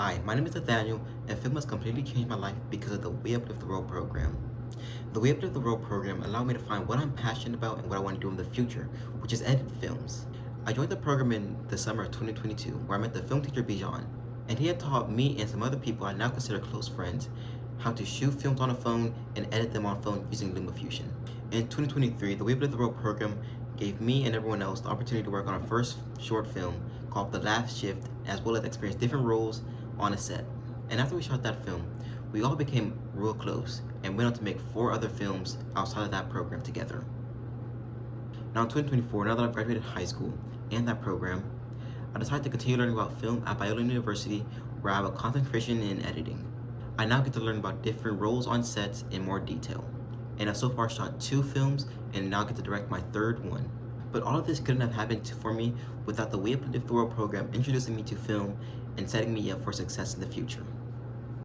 Hi, my name is Nathaniel, and film has completely changed my life because of the We Uplift the World program. The We Uplift the World program allowed me to find what I'm passionate about and what I want to do in the future, which is edit films. I joined the program in the summer of 2022, where I met the film teacher Bijan, and he had taught me and some other people I now consider close friends how to shoot films on a phone and edit them on phone using LumaFusion. In 2023, the We Uplift the World program gave me and everyone else the opportunity to work on our first short film called The Last Shift, as well as experience different roles on a set. And after we shot that film, we all became real close and went on to make 4 other films outside of that program together. Now in 2024, now that I've graduated high school and that program, I decided to continue learning about film at Biola University, where I have a concentration in editing. I now get to learn about different roles on sets in more detail. And I've so far shot 2 films and now get to direct my 3rd one. But all of this couldn't have happened for me without the We Uplift the World program introducing me to film and setting me up for success in the future.